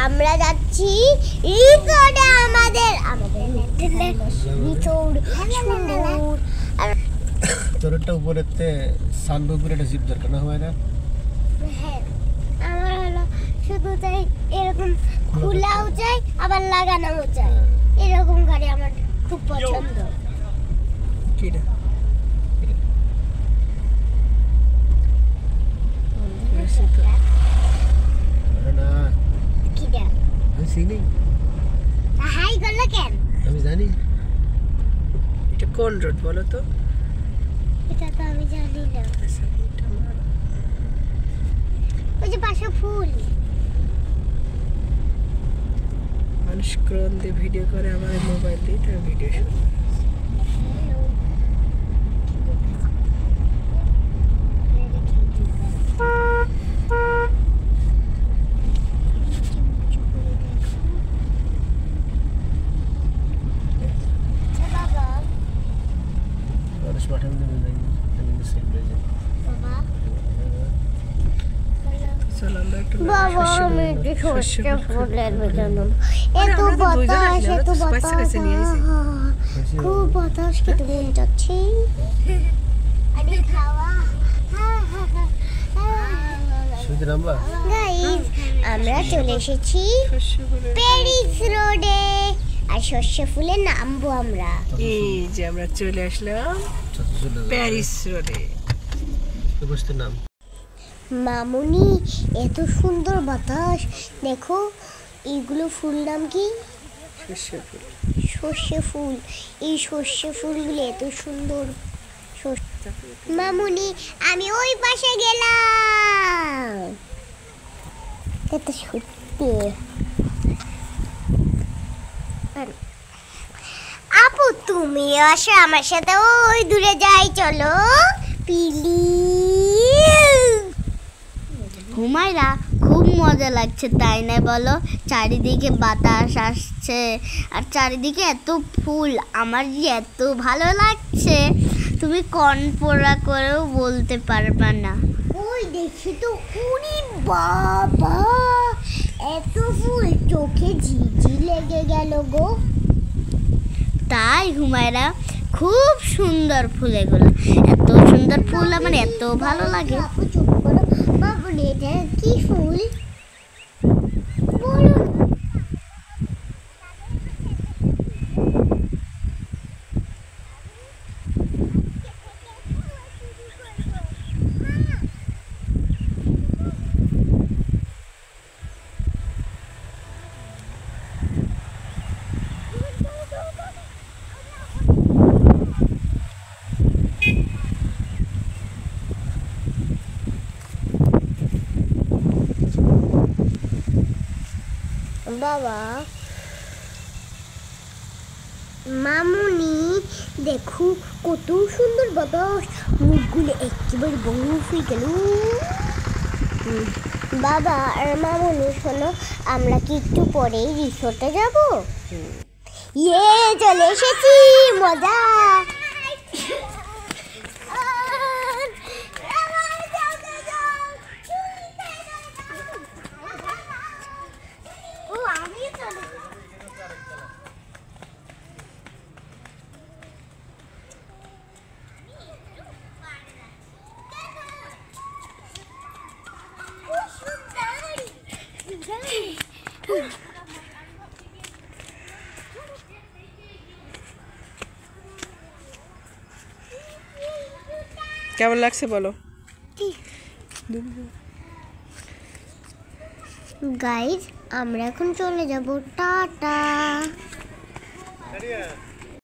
আমরা যাচ্ছি রিসোর্টে আমাদের তোর একটা উপরেতে সানরুফের একটা জিপ দরকার না হয় না? হ্যাঁ, আমার হলো শুধু তাই এরকম খোলাও চাই আবার লাগানোও চাই, এরকম গাড়ি আমার খুব পছন্দ। কিটা না কিটা আমি চিনি, হাই করলো কেন? আমি জানি। এটা কোন রোড বলো তো? এটা তো আমি জানি না। ওই যে পাশে ফুল। মানুষ ক্রোন দিয়ে ভিডিও করে আমার মোবাইল দিয়ে, তার ভিডিও শুরু। মানুষ মাঠের মধ্যে নেই, সেম রয়েছে। চলো আমরা একটু বাবা আমি একটু সরষে ফুলের বেজানো, এত বাতাস, এত বাতাস, খুব বাতাস খেতে মন যাচ্ছে। আরে খাওয়া শুনতে নামবা? গাইস, আমরা চলে এসেছি প্যারিস রোডে, আর সর্ষে ফুলে নামবো আমরা। এই যে আমরা চলে আসলাম প্যারিস রোডে। বসতে নাম মামুনি, এত সুন্দর বাতাস, দেখো এইগুলো ফুল নাম কি? সর্ষে ফুল। এই সর্ষে ফুলগুলো এত সুন্দর। মামুনি, আমি ওই পাশে গেলাম। এত সত্যি। আপু তুমি আসো আমার সাথে, ওই দূরে যাই, চলো প্লিজ। হুমায়রা, খুব মজা লাগছে তাই না বলো? চারিদিকে বাতাস আসছে আর চারিদিকে এত ফুল, আমার যে এত ভালো লাগছে তুমি কনপোড়া করেও বলতে পারবে না। ওই দেখি তো, উনি বাবা এত ফুল, চোখে ঝিঝি লেগে গেল গো। তাই হুমায়রা, খুব সুন্দর ফুল এগুলো, এত সুন্দর ফুল আমার এত ভালো লাগে। চুপ করো বাবু, এটা কি ফুল বলো? বাবা, মামুনি দেখো কত সুন্দর বাতাস, মুখগুলো একেবারে বরফ হয়ে গেল। বাবা আর মামুনি শোনো, আমরা কি একটু পরেই রিসোর্টে যাব? ইয়ে, চলে এসেছি, মজা। কেমন লাগছে বলো? গাইজ, আমরা এখন চলে যাব, টাটা।